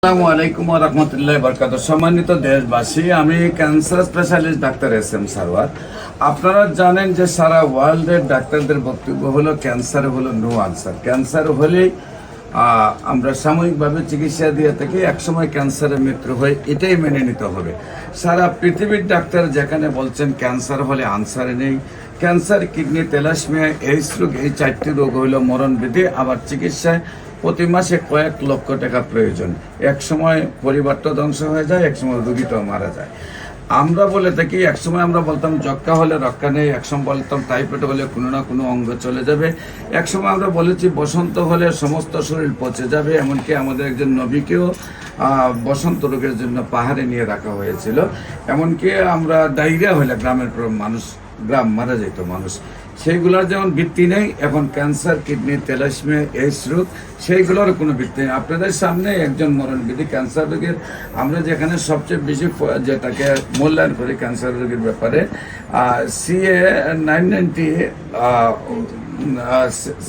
আসসালামু আলাইকুম ওয়া রাহমাতুল্লাহি ওয়া বারাকাতুহু। সম্মানিত দেশবাসী, আমি cancer specialist doctor SM. Sarwar. আপনারা জানেন যে সারা ওয়ার্ল্ডের ডাক্তারদের বক্তব্য হলো ক্যান্সার হলো নো আনসার। ক্যান্সার হলেই আমরা সাময়িকভাবে চিকিৎসা দিয়ে থাকি, একসময় ক্যান্সারের মৃত্যু হয়, এটাই মেনে নিতে হবে। সারা পৃথিবীর ডাক্তার যেখানে বলছেন ক্যান্সার হলে আনসার নেই, ক্যান্সার, কিডনি, তেলাসমিয়া, এইডস রোগ, এই চারটি রোগ হইল মরণবিধি। আবার চিকিৎসায় প্রতি মাসে কয়েক লক্ষ টাকা প্রয়োজন। এক সময় পরিবারটা ধ্বংস হয়ে যায়, এক সময় রোগীটাও মারা যায়। আমরা বলে থাকি, এক সময় আমরা বলতাম যক্ষা হলে রক্ষা নেই, এক সময় বলতাম টাইফয়েড হলে কোনো না কোনো অঙ্গ চলে যাবে, এক সময় আমরা বলেছি বসন্ত হলে সমস্ত শরীর পচে যাবে। এমনকি আমাদের একজন নবীকেও বসন্ত রোগের জন্য পাহাড়ে নিয়ে রাখা হয়েছিল। এমনকি আমরা ডায়রিয়া হলে গ্রামের মানুষ গ্রাম মারা যেত মানুষ। সেইগুলোর যেমন ভিত্তি নেই, এখন ক্যান্সার, কিডনি, তেলাসমিয়া, এইডস রোগ, সেইগুলোর কোনো ভিত্তি নেই। আপনাদের সামনে একজন মরণবিধি ক্যান্সার রোগের, আমরা যেখানে সবচেয়ে বেশি যেটাকে মূল্যায়ন করি ক্যান্সার রোগের ব্যাপারে, CA 990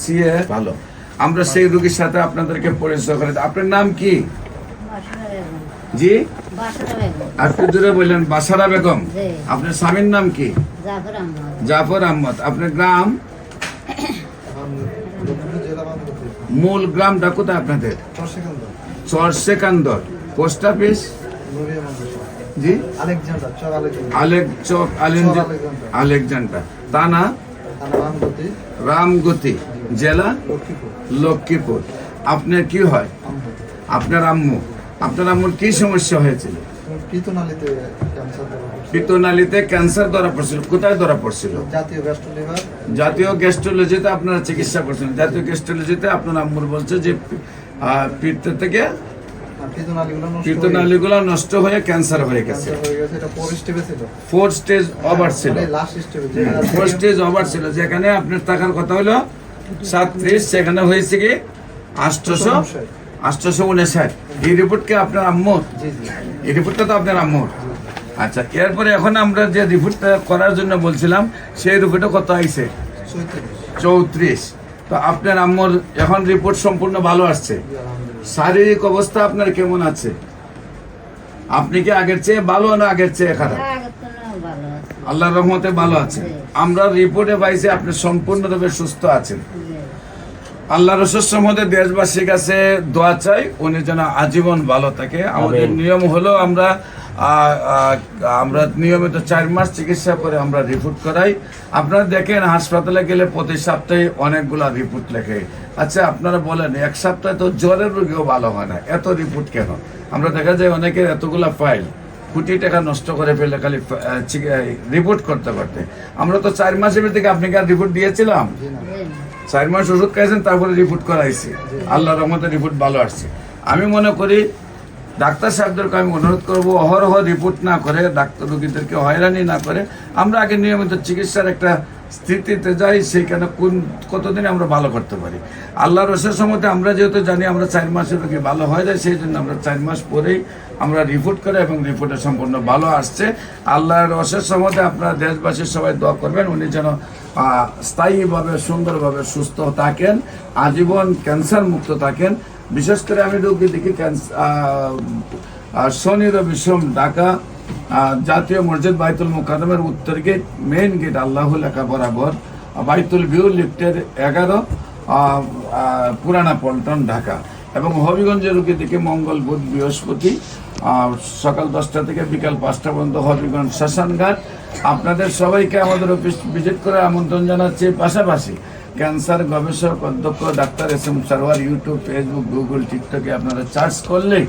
CA ভালো। আমরা সেই রোগীর সাথে আপনাদেরকে পরিচয় করে। আপনার নাম কি? জি, একটু দূরে বললেন। বাসারা বেগম। আপনার স্বামীর নাম কি? জাফর আহমদ। আপনার গ্রাম? মূল গ্রামটা কোথায় আপনাদের? চরসেকান্দর। Post office? জি, আলেকজান্ডার। থানা রামগতি, জেলা লক্ষ্মীপুর। আপনার কি হয়? আপনার আম্মু? আপনার আম্মুর কি সমস্যা হয়েছিল? পিত্তনালীতে ক্যান্সার ধরা পড়ছিল। কোথায় ধরা পড়ছিল? জাতীয় গ্যাস্ট্রোলজিতে আপনারা চিকিৎসা করছেন। জাতীয় গ্যাস্ট্রোলজিতে আপনার আম্মুর বলছে যে পিত্ত থেকে পিত্তনালীগুলো নষ্ট হয়ে ক্যান্সার হয়ে গেছে। 4 স্টেজ ওভার ছিল। 4 স্টেজ ওভার ছিল, যেখানে আপনার টাকার কথা হলো 37, সেখানে হয়েছে কি 859। এই রিপোর্ট কি আপনার আম্মুর? এই রিপোর্টটা তো আপনার আম্মুর। আচ্ছা, এরপরে এখন আমরা যে রিপোর্টটা করার জন্য বলছিলাম, সেই রিপোর্টে কত আইছে? 34। তো আপনার আম্মুর এখন রিপোর্ট সম্পূর্ণ ভালো আসছে। শারীরিক অবস্থা আপনার কেমন আছে? আপনি কি আগের চেয়ে ভালো না আগের চেয়ে খারাপ? আল্লাহর রহমতে ভালো আছেন। আমরা রিপোর্টে পাইছি আপনি সম্পূর্ণভাবে সুস্থ আছেন। আল্লাহ রসুলের মধ্যে দেশবাসীর কাছে দোয়া চাই, উনি যেন আজীবন ভালো থাকে। আমাদের নিয়ম হলো আমরা নিয়মিত 4 মাস চিকিৎসা করে আমরা রিপোর্ট করাই। আপনারা দেখেন হাসপাতালে গেলে প্রতি সপ্তাহে অনেকগুলা রিপোর্ট লেখে। আচ্ছা, আপনারা বলেন এক সপ্তাহে তো জ্বরের রোগীও ভালো হয় না, এত রিপোর্ট কেন? আমরা দেখা যায় অনেকের এতগুলা ফাইল, কোটি টাকা নষ্ট করে ফেলে খালি রিপোর্ট করতে করতে। আমরা তো 4 মাসের থেকে আপনাকে আর রিপোর্ট দিয়েছিলাম? 4 মাস ওষুধ খাইছেন, তারপরে রিপোর্ট করাইছি। আল্লাহর রহমতে রিপোর্ট ভালো আসছে। আমি মনে করি ডাক্তার সাহেবদেরকে আমি অনুরোধ করবো, অহরহ রিপোর্ট না করে, ডাক্তার রোগীদেরকে হয়রানি না করে আমরা আগে নিয়মিত চিকিৎসার একটা স্থিতিতে যাই, সেইখানে কতদিন আমরা ভালো করতে পারি। আল্লাহর রসের সম্মতে আমরা যেহেতু জানি আমরা 4 মাসের রোগী ভালো হয়ে যায়, সেই জন্য আমরা 4 মাস পরেই আমরা রিপোর্ট করে, এবং রিপোর্টে সম্পূর্ণ ভালো আসছে। আল্লাহর রসের সম্মতে আপনারা দেশবাসীর সবাই দোয়া করবেন, উনি যেন স্থায়ীভাবে সুন্দরভাবে সুস্থ থাকেন, আজীবন ক্যান্সার মুক্ত থাকেন। বিশেষ করে আমি রোগী দেখি শনি রবি সোম, ঢাকা জাতীয় মসজিদ বাইতুল মুকাদ্দামের উত্তর গেট, মেইন গেট আল্লাহ লেখা বরাবর, বাইতুল ভিউ লিফটের 11, পুরানা পল্টন, ঢাকা। এবং হবিগঞ্জের রোগী দেখি মঙ্গল, বুধ, বৃহস্পতি সকাল 10টা থেকে বিকাল 5টা পর্যন্ত হবিগঞ্জ শ্মশানঘাট। আপনাদের সবাইকে আমাদের অফিস ভিজিট করে আমন্ত্রণ জানাচ্ছি। পাশাপাশি ক্যান্সার গবেষক অধ্যক্ষ doctor SM. Sarwar YouTube, Facebook, Google, টিকটকে আপনারা সার্চ করলেই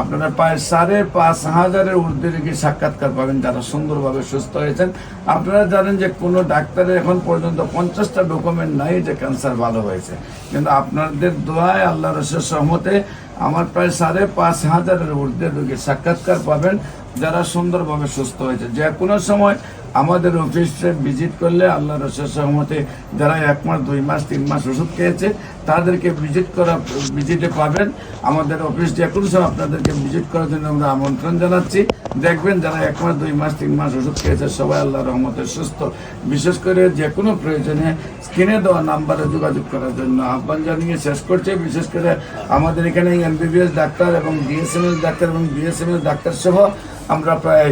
আপনারা প্রায় 5,500-এর ঊর্ধ্বে রোগীর সাক্ষাৎকার পাবেন যারা সুন্দরভাবে সুস্থ হয়েছেন। আপনারা জানেন যে কোনো ডাক্তারের এখন পর্যন্ত 50টা ডকুমেন্ট নাই যে ক্যান্সার ভালো হয়েছে, কিন্তু আপনাদের দোয়ায় আল্লাহ রসুলের সহমতে আমার প্রায় 5,500-এর ঊর্ধ্বে রোগীর সাক্ষাৎকার পাবেন যারা সুন্দরভাবে সুস্থ হয়েছে। যে কোনো সময় আমাদের অফিসে ভিজিট করলে আল্লাহ রসুল সহমতে যারা 1 মাস 2 মাস 3 মাস ওষুধ খেয়েছে তাদেরকে ভিজিটে পাবেন। আমাদের অফিস যে কোনো সময় আপনাদেরকে ভিজিট করার জন্য আমরা আমন্ত্রণ জানাচ্ছি। দেখবেন যারা 1 মাস 2 মাস 3 মাস ওষুধ খেয়েছে সবাই আল্লাহর রহমতে সুস্থ। বিশেষ করে যে কোনো প্রয়োজনে স্ক্রিনে দেওয়া নাম্বারে যোগাযোগ করার জন্য আহ্বান জানিয়ে শেষ করছে। বিশেষ করে আমাদের এখানে এমবিবিএস ডাক্তার এবং ডিএসএমএস ডাক্তার এবং বিএসএমএস ডাক্তার সহ আমরা প্রায়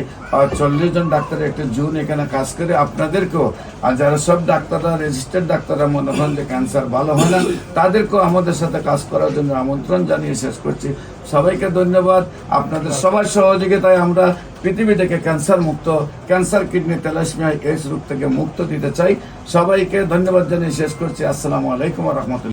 40 জন ডাক্তার একটা জোন এখানে কাজ করে। আপনাদেরকেও আর যারা সব ডাক্তাররা রেজিস্টার্ড ডাক্তাররা মনে করেন যে ক্যান্সার ভালো হয় না তাদেরকেও আমাদের সাথে কাজ করার জন্য আমন্ত্রণ জানিয়ে শেষ করছি। সবাইকে ধন্যবাদ। আপনাদের সবার সহযোগিতায় আমরা পৃথিবী থেকে ক্যান্সার মুক্ত, ক্যান্সার, কিডনি, থ্যালাসেমিয়া, এইডস রোগ থেকে মুক্ত দিতে চাই। সবাইকে ধন্যবাদ জানিয়ে শেষ করছি। আসসালামু আলাইকুম ওয়া রাহমাতুল্লাহ।